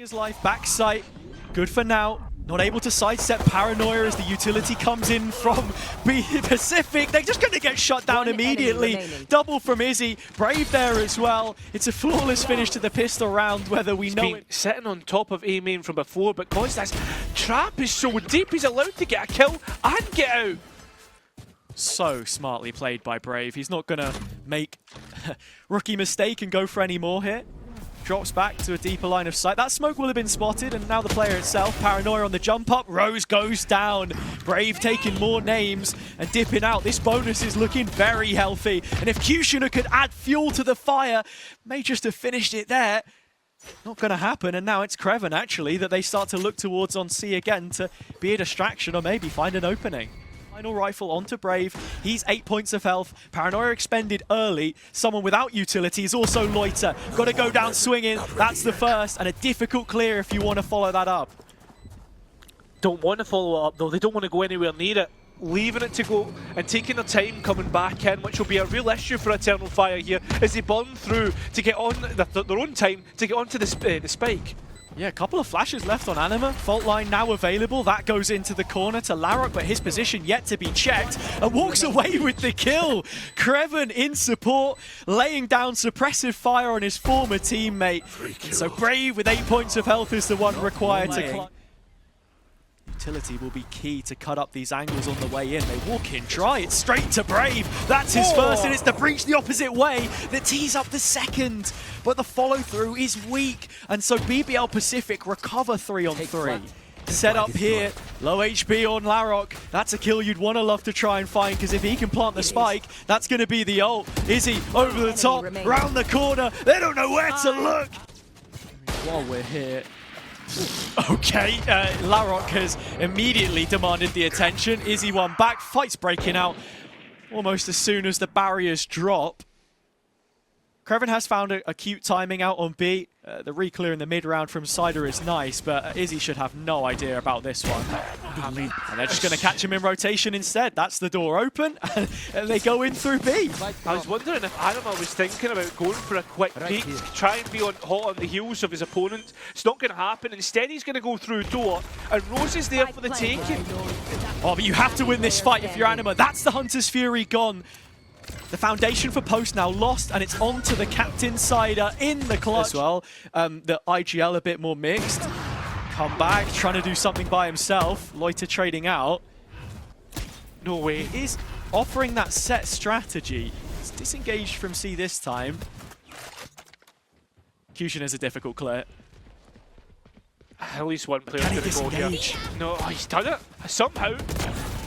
His life back sight, good for now. Not able to sidestep Paranoia as the utility comes in from BBL PCIFIC. They're just going to get shut down immediately. Double from Izzy. Brave there as well. It's a flawless finish to the pistol round, whether we know it. Sitting on top of EMEA from before, but because this trap is so deep, he's allowed to get a kill and get out. So smartly played by Brave. He's not going to make a rookie mistake and go for any more here. Drops back to a deeper line of sight. That smoke will have been spotted, and now the player itself, Paranoia on the jump up. Rose goes down. Brave taking more names and dipping out. This bonus is looking very healthy. And if Kushner could add fuel to the fire, may just have finished it there. Not going to happen, and now it's Kreven, actually, that they start to look towards on C again to be a distraction or maybe find an opening. Final rifle onto Brave. He's 8 points of health. Paranoia expended early. Someone without utility is also Loiter. Got to go down swinging. That's the first, and a difficult clear if you want to follow that up. Don't want to follow it up, though. They don't want to go anywhere near it. Leaving it to go and taking their time coming back in, which will be a real issue for Eternal Fire here, as they burn through to get on their own time to get onto the spike. Yeah, a couple of flashes left on Anima. Fault line now available. That goes into the corner to Larok, but his position yet to be checked and walks away with the kill. Kreven in support, laying down suppressive fire on his former teammate. And so Brave with 8 points of health is the one required to climb. Utility will be key to cut up these angles on the way in. They walk in dry, it's straight to Brave. That's his first, and it's the breach the opposite way that tees up the second. But the follow through is weak, and so BBL PCIFIC recover 3 on 3. Set up here, low HP on Larok. That's a kill you'd want to love to try and find, because if he can plant the spike, that's going to be the ult. Izzy over the top, round the corner. They don't know where to look. While we're here, okay, Larok has immediately demanded the attention. Izzy one back, fight's breaking out almost as soon as the barriers drop. Kreven has found a cute timing out on B. The re-clear in the mid-round from Cider is nice, but Izzy should have no idea about this one. And they're just going to catch him in rotation instead. That's the door open, and they go in through B. I was wondering if Anima was thinking about going for a quick peek, try and be hot on the heels of his opponent. It's not going to happen. Instead, he's going to go through door, and Rose is there for the taking. Oh, but you have to win this fight if you're Anima. That's the Hunter's Fury gone. The foundation for Post now lost, and it's on to the Captain Cider in the clutch as well. The IGL a bit more mixed. Come back, trying to do something by himself. Loiter trading out. No way. Is offering that set strategy. He's disengaged from C this time. Kushner is a difficult clear. At least one player going to go here. No, he's done it somehow.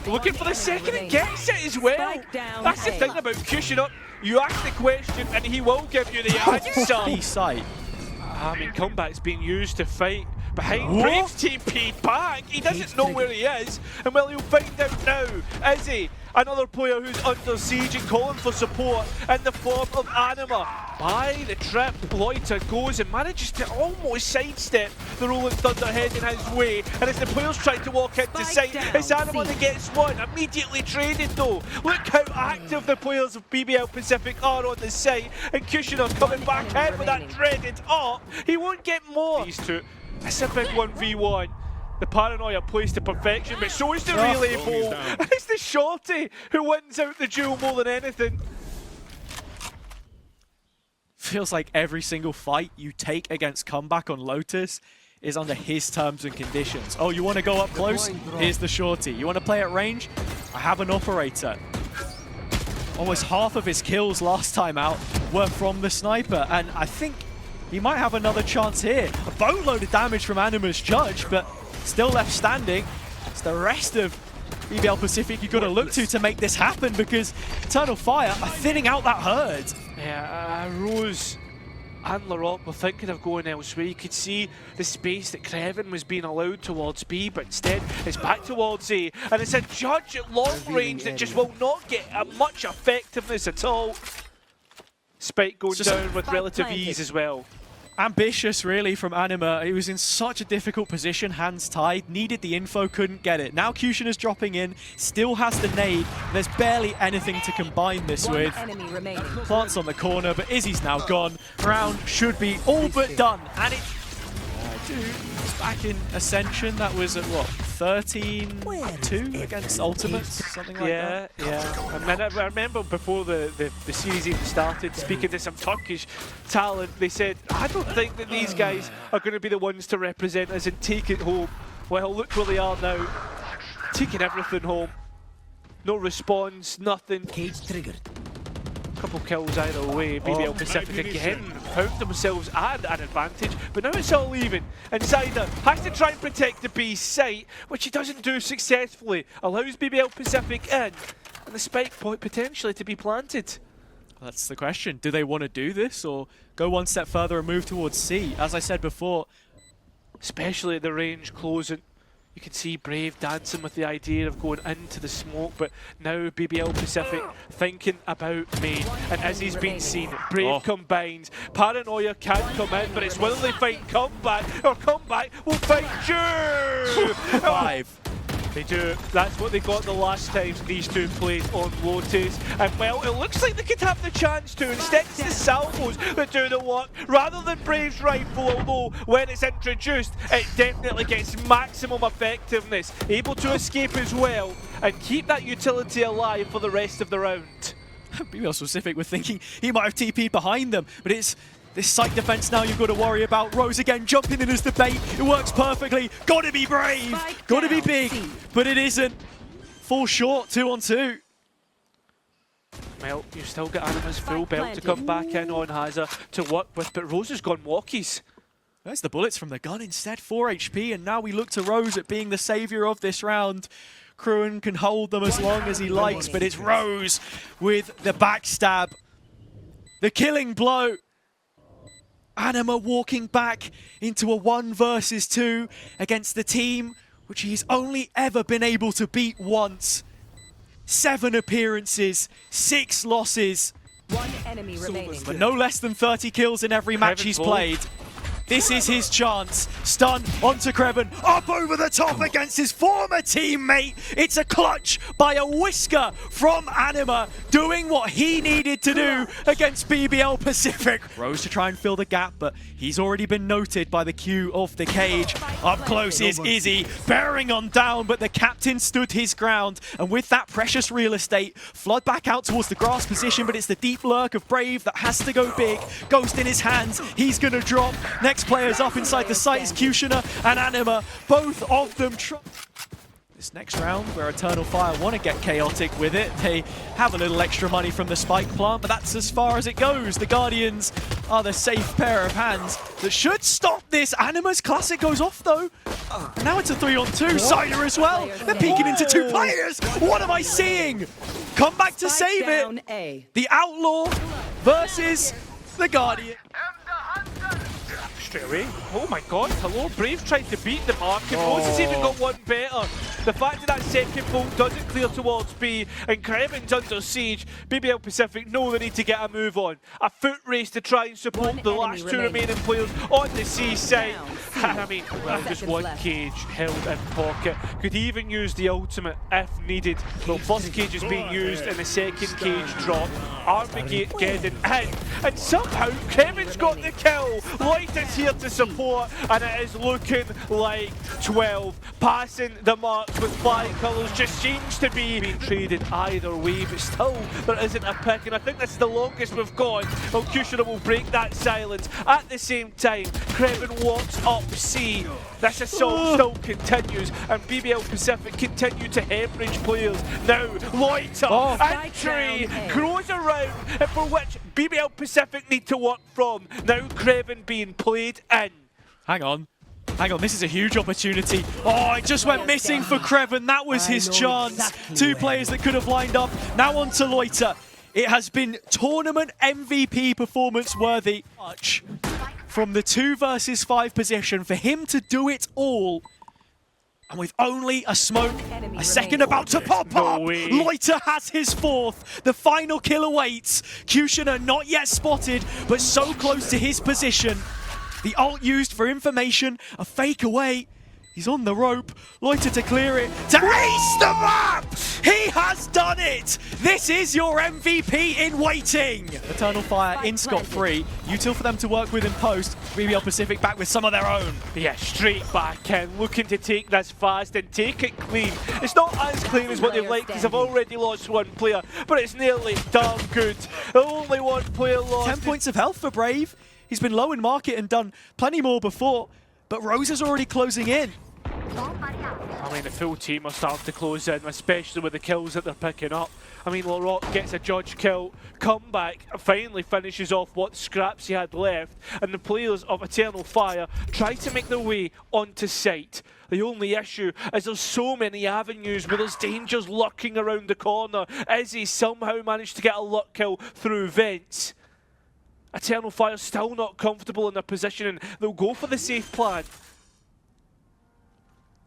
Looking for the second and gets it as well. That's the thing about Kushner. You ask the question and he will give you the answer. I mean, comeback's being used to fight behind Brave's TP back. He doesn't know where he is, and well, he'll find out now. Izzy, another player who's under siege and calling for support in the form of Anima. By the trip, Loiter goes and manages to almost sidestep the Rolling Thunder heading his way. And as the players try to walk into sight, it's Anima that gets one. Immediately traded though. Look how active the players of BBL PCIFIC are on the site. And Kushner coming back in with that dreaded up. He won't get more. These two. It's a big 1v1. The Paranoia plays to perfection, but so is the relay ball. And it's the Shorty who wins out the duel more than anything. Feels like every single fight you take against Comeback on Lotus is under his terms and conditions. Oh, you want to go up close? Here's the Shorty. You want to play at range? I have an operator. Almost half of his kills last time out were from the sniper, and I think he might have another chance here. A boatload of damage from Anima's Judge, but still left standing. It's the rest of BBL PCIFIC you've got to look to make this happen, because Eternal Fire are thinning out that herd. Yeah, Rose and Larok were thinking of going elsewhere. You could see the space that Kreven was being allowed towards B, but instead it's back towards A. And it's a Judge at long range that just will not get much effectiveness at all. Spike goes down with relative ease as well. Ambitious, really, from Anima. He was in such a difficult position, hands tied, needed the info, couldn't get it. Now Kushner's dropping in, still has the nade. There's barely anything to combine this with. Plants on the corner, but Izzy's now gone. Round should be all but done, and Back in Ascension, that was at what, 13-2 against Ultimates, something like that. Yeah. I remember before the series even started, speaking to some Turkish talent, they said, I don't think that these guys are going to be the ones to represent us and take it home. Well, look where they are now, taking everything home. No response, nothing. Cage triggered. Couple kills either way. BBL PCIFIC again found themselves at an advantage, but now it's all even. And Zyder has to try and protect the B site, which he doesn't do successfully. Allows BBL PCIFIC in, and the spike point potentially to be planted. That's the question. Do they want to do this or go one step further and move towards C? As I said before, especially at the range closing. You can see Brave dancing with the idea of going into the smoke, but now BBL PCIFIC thinking about main. And as he's been seen, Brave combines. Paranoia can't come in, but it's whether they find comeback or comeback will find Jew! 5. They do. That's what they got the last time these two played on Lotus. And well, it looks like they could have the chance to. Instead, it's the salvos that do the work rather than Brave's rifle, although when it's introduced, it definitely gets maximum effectiveness. Able to escape as well and keep that utility alive for the rest of the round. BBL PCIFIC were thinking he might have TP'd behind them, but it's this site defense now you've got to worry about. Rose again jumping in as the bait. It works perfectly. Got to be brave. Got to be big. But it isn't. Fall short, 2-on-2. Well, you've still got Anima's full belt to come back in on Hazard to work with, but Rose has gone walkies. There's the bullets from the gun instead, 4 HP, and now we look to Rose at being the saviour of this round. Kruan can hold them as long as he likes, but it's Rose with the backstab. The killing blow. Anima walking back into a 1 versus 2 against the team which he's only ever been able to beat once. 7 appearances, 6 losses. 1 enemy remaining. But no less than 30 kills in every match he's played. This is his chance. Stun onto Kreven, up over the top against his former teammate. It's a clutch by a whisker from Anima, doing what he needed to do against BBL PCIFIC. Rose to try and fill the gap, but he's already been noted by the Q of the cage. Up close is Izzy, bearing on down, but the captain stood his ground. And with that precious real estate, Flood back out towards the grass position, but it's the deep lurk of Brave that has to go big. Ghost in his hands, he's gonna drop. Next players up inside the site is Kushina and Anima. Both of them this next round where Eternal Fire want to get chaotic with it. They have a little extra money from the spike plant, but that's as far as it goes. The Guardians are the safe pair of hands that should stop this. Anima's classic goes off though. Now it's a 3-on-2. Zyder as well. They're peeking into 2 players. What am I seeing? Come back to save it. The Outlaw versus the Guardian. Straight away. Oh my god, hello, Brave tried to beat the mark and Rose has even got one better. The fact that second bolt doesn't clear towards B and Kreven's under siege, BBL PCIFIC know they need to get a move on. A foot race to try and support the last 2 remaining players on the C side. And I mean, well, just 1 cage held in pocket. Could even use the ultimate if needed. Well, first cage is being used and the second cage drop. Armigate getting in, and somehow Kevin's got the kill. Light is here to support, and it is looking like 12. Passing the marks with flying colours just seems to be being traded either way, but still there isn't a pick, and I think that's the longest we've gone. Well, Kushina will break that silence. At the same time, Kreven walks up C. This assault still continues, and BBL PCIFIC continue to hemorrhage players. Now, Loiter entry grows around, and for which BBL PCIFIC need to work from. Now Kreven being played in. Hang on, this is a huge opportunity. Oh, it just went missing for Kreven. That was his chance. Exactly 2 players that could have lined up. Now on to Loiter. It has been tournament MVP performance worthy. From the 2 versus 5 position for him to do it all. And with only a smoke, a second about to pop up, Loiter has his 4th. The final kill awaits. Kushina not yet spotted, but so close to his position. The ult used for information, a fake away. He's on the rope. Loiter to clear it, to ace the map! He has done it! This is your MVP in waiting! Eternal Fire in scot-free. Util for them to work with in post. BBL PCIFIC back with some of their own. Yeah, straight back in, looking to take this fast and take it clean. It's not as clean as what they'd like because they've already lost one player, but it's nearly damn good. Only one player lost. 10 points of health for Brave. He's been low in market and done plenty more before, but Rose is already closing in. I mean, the full team are starting to close in, especially with the kills that they're picking up. I mean, Larocque gets a judge kill, comeback, finally finishes off what scraps he had left, and the players of Eternal Fire try to make their way onto site. The only issue is there's so many avenues where there's dangers lurking around the corner. Izzy somehow managed to get a luck kill through vents. Eternal Fire still not comfortable in their position, and they'll go for the safe plan.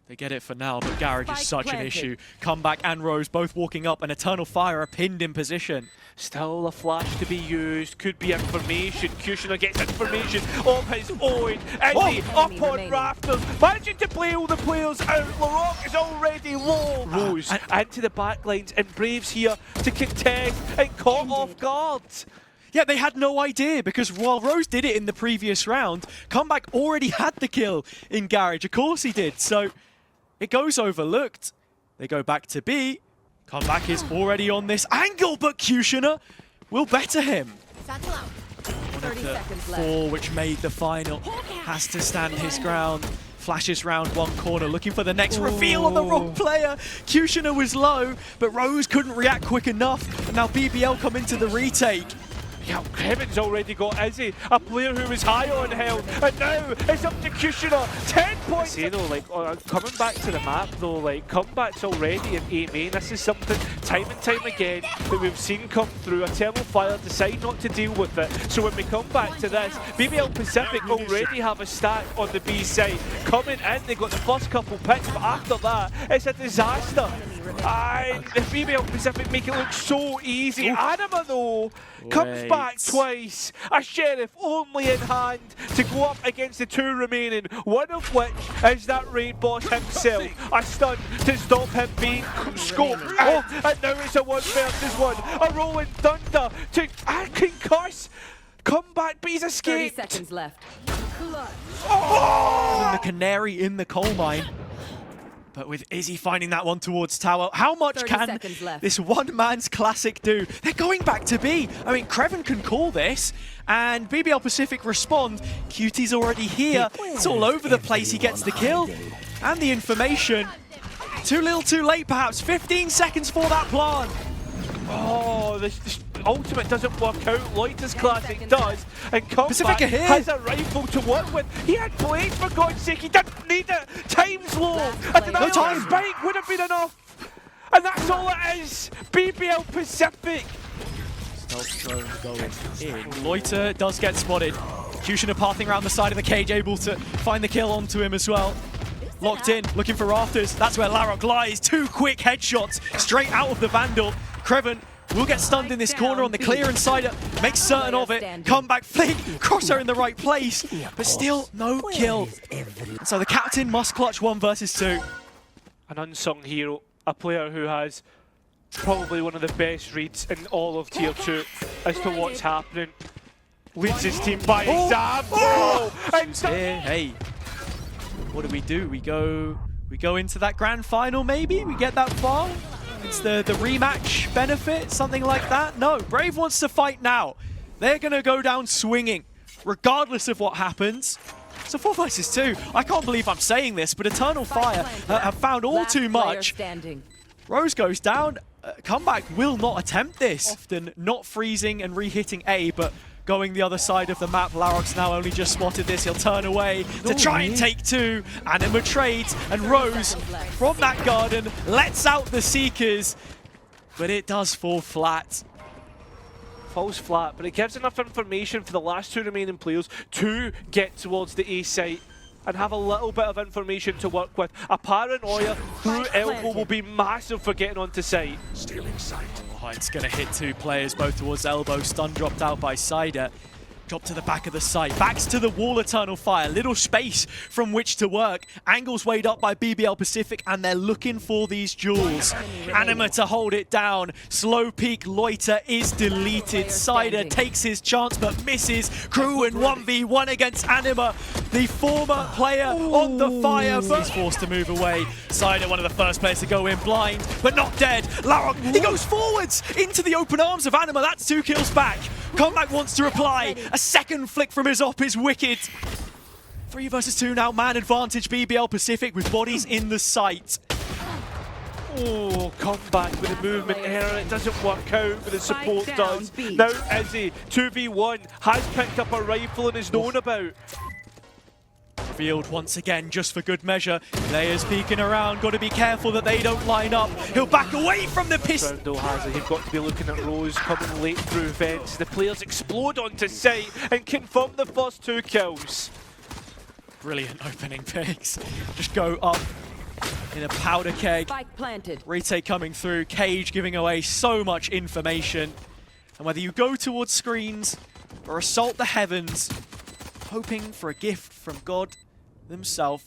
They get it for now, but Garage is such an issue. Comeback and Rose both walking up, and Eternal Fire are pinned in position. Still a flash to be used, could be information. Kushner gets information of his own. Izzy up on rafters, managing to play all the players out. Larocque is already low. Rose into the backlines, and Brave's here to contest and caught off guard. Yeah, they had no idea, because while Rose did it in the previous round, Comeback already had the kill in Garage. Of course he did, so it goes overlooked. They go back to B. Comeback is already on this angle, but Kushner will better him. One of the four which made the final has to stand his ground. Flashes round one corner, looking for the next reveal on the wrong player. Kushner was low, but Rose couldn't react quick enough. And now BBL come into the retake. Yeah, Kevin's already got Izzy, a player who was high on health, and now it's up to Kushner. 10 points. See though, like coming back to the map though, like comeback's already in EMEA. This is something time and time again that we've seen come through. Eternal Fire decide not to deal with it. So when we come back to this, BBL PCIFIC already have a stack on the B side. Coming in, they got the first couple picks, but after that, it's a disaster. And the BBL PCIFIC make it look so easy. Anima though comes back twice. A Sheriff only in hand to go up against the two remaining, one of which is that raid boss himself. A stun to stop him being scoped out, and now it's a 1 versus 1. A rolling thunder to concuss. Come back, but he's escaped. 30 seconds left. And the canary in the coal mine. But with Izzy finding that one towards tower, how much can this one man's classic do? They're going back to B. I mean, Kreven can call this, and BBL PCIFIC respond. Cutie's already here. It's all over the place. He gets the kill and the information. Too little, too late, perhaps. 15 seconds for that plan. Oh, this ultimate doesn't work out. Loiter's classic does, and Comeback has a rifle to work with. He had blades, for God's sake. He didn't need it. Time's low. A denial spike would have been enough, and that's all it is. BBL PCIFIC. Stealth drone going in. Loiter does get spotted. Kushner pathing around the side of the cage, able to find the kill onto him as well. Locked in, looking for rafters. That's where Larocque lies. 2 quick headshots straight out of the Vandal. Kreven will get stunned in this corner on the clear inside. Makes certain of it. Comeback flick. Crosshair in the right place. But still no kill. So the captain must clutch 1 versus 2. An unsung hero. A player who has probably one of the best reads in all of Tier 2 as to what's happening. Leads his team by example. Hey. What do? We go into that grand final maybe? We get that far? It's the rematch benefit, something like that? No, Brave wants to fight now. They're going to go down swinging, regardless of what happens. It's a 4 versus 2. I can't believe I'm saying this, but Eternal Fire have found all too much. Rose goes down. Comeback will not attempt this. Often not freezing and re-hitting A, but going the other side of the map. Larocque's now only just spotted this. He'll turn away to try and take 2. Anima trades, and Rose from that garden lets out the Seekers, but it does fall flat. Falls flat, but it gives enough information for the last 2 remaining players to get towards the A site and have a little bit of information to work with. A paranoia through elbow will be massive for getting onto site. Stealing sight. Oh, it's going to hit 2 players, both towards elbow. Stun dropped out by Cider. Drop to the back of the site, backs to the wall, Eternal Fire, little space from which to work. Angles weighed up by BBL PCIFIC, and they're looking for these jewels. Anima to hold it down. Slow peek loiter is deleted. Cider takes his chance but misses. Crew in 1v1 against Anima. The former player on the fire, but he's forced to move away. Cider, one of the first players to go in blind, but not dead. Larok, he goes forwards into the open arms of Anima. That's 2 kills back. Comeback wants to reply. A second flick from his op is wicked. 3 versus 2 now, man advantage BBL PCIFIC with bodies in the site. Oh, comeback with a movement error. It doesn't work out, but the support does. Now Izzy, 2v1, has picked up a rifle and is known about. Field once again, just for good measure. Players peeking around, got to be careful that they don't line up. He'll back away from the pistol. Though has it. You've got to be looking at Rose coming late through vents. The players explode onto site and confirm the first 2 kills. Brilliant opening picks. Just go up in a powder keg. Spike planted. Retake coming through, Cage giving away so much information. And whether you go towards screens or assault the heavens, hoping for a gift from God themselves.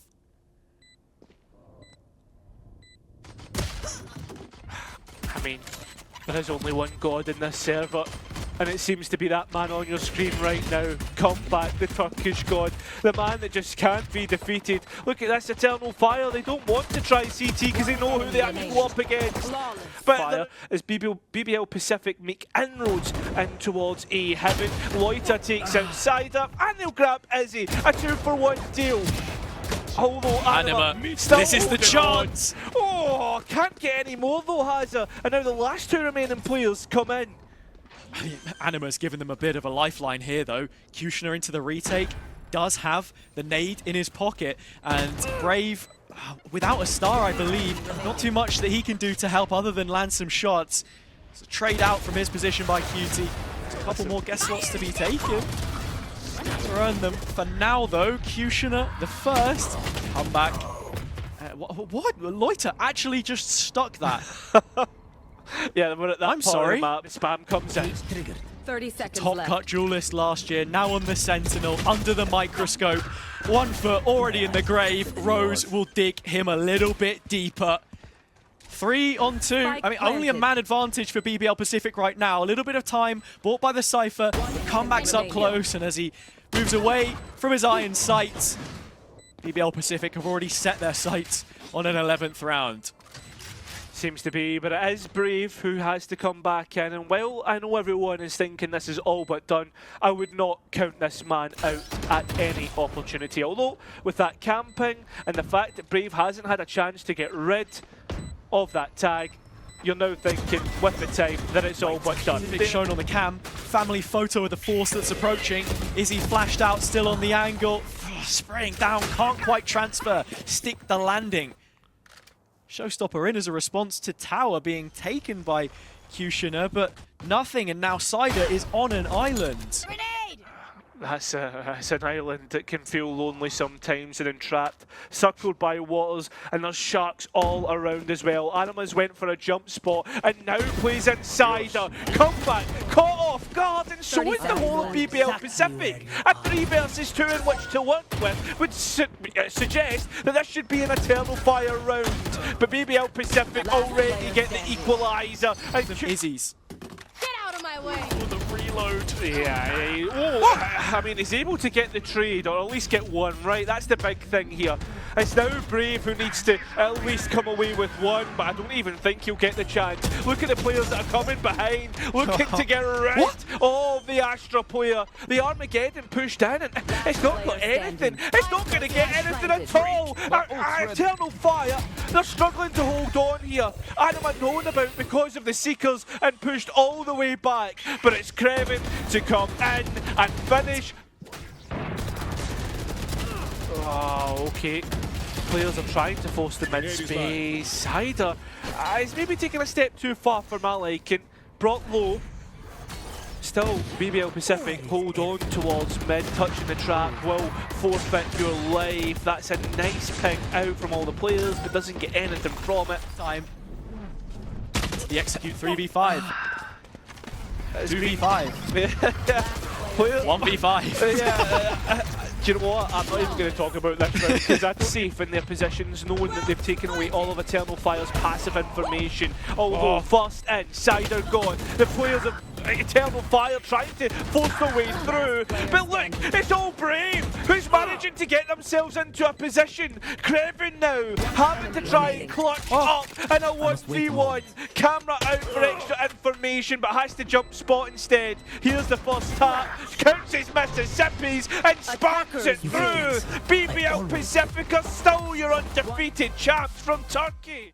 I mean, there is only one God in this server, and it seems to be that man on your screen right now. Comeback, the Turkish God, the man that just can't be defeated. Look at this Eternal Fire. They don't want to try CT because they know who they have to go up against. But as BBL PCIFIC make inroads in towards A heaven, Loiter takes outsider, and they'll grab Izzy. A 2-for-1 deal. Although Anima, this is the chance. Oh, can't get any more though, Hazza. And now the last 2 remaining players come in. Anima's given them a bit of a lifeline here though. Kushner into the retake, does have the nade in his pocket, and Brave, without a star I believe, not too much that he can do to help other than land some shots. It's a trade out from his position by QT. There's a couple more guest slots to be taken. Earn them for now though. Kushner the first. Come back. What? Loiter actually just stuck that. Yeah, we're at that I'm part sorry. of the map. Spam comes in. 30 seconds Top left. cut duelist last year, now on the Sentinel, under the microscope. 1 foot already in the grave. Rose will dig him a little bit deeper. 3 on 2. I mean, only a man advantage for BBL PCIFIC right now. A little bit of time bought by the Cypher. The comeback's up close, and as he moves away from his iron sights, BBL PCIFIC have already set their sights on an 11th round. Seems to be, but it is Brave who has to come back in. And while I know everyone is thinking this is all but done, I would not count this man out at any opportunity. Although, with that camping and the fact that Brave hasn't had a chance to get rid of that tag, you're now thinking, with the time, that it's all but done. It's shown on the cam. Family photo of the force that's approaching. Is he flashed out still on the angle? Spraying down, can't quite transfer. Stick the landing. Showstopper in as a response to Tower being taken by Kushner, but nothing, and now Cider is on an island. That's an island that can feel lonely sometimes and entrapped, circled by waters, and there's sharks all around as well. Animas went for a jump spot and now plays inside her. Comeback, caught off guard, and so is the whole of BBL PCIFIC. A 3 versus 2 in which to work with would suggest that this should be an Eternal Fire round. But BBL PCIFIC already get the equaliser. And Izzy's. Get out of my way. The reload. Yeah, I mean, he's able to get the trade, or at least get one, right? That's the big thing here. It's now Brave who needs to at least come away with one, but I don't even think he'll get the chance. Look at the players that are coming behind, looking to get rid of the Astra player. The Armageddon pushed in, and it's not got anything. It's not going to get anything at all. Eternal Fire, they're struggling to hold on here. Anima known about because of the Seekers and pushed all the way back, but it's Kreven to come in and finish. Oh, okay. Players are trying to force the mid-space. Cider is maybe taking a step too far for my liking. Brought low. Still, BBL PCIFIC hold on towards mid, touching the trap, will forfeit your life. That's a nice ping out from all the players, but doesn't get anything from it. Time. The execute 3v5. 2v5. Player 1v5. Do you know what? I'm not even going to talk about this because that's safe in their positions, knowing that they've taken away all of Eternal Fire's passive information. Although first in, Cider gone. The players of Eternal Fire trying to force their way through. But look, it's all Brave who's managing to get themselves into a position. Creven now having to try and clutch up in a 1v1. Camera out for extra information, but has to jump spot instead. Here's the first tap. Counts his Mississippi's and sparks it through. BBL PCIFIC are still your undefeated champs from Turkey.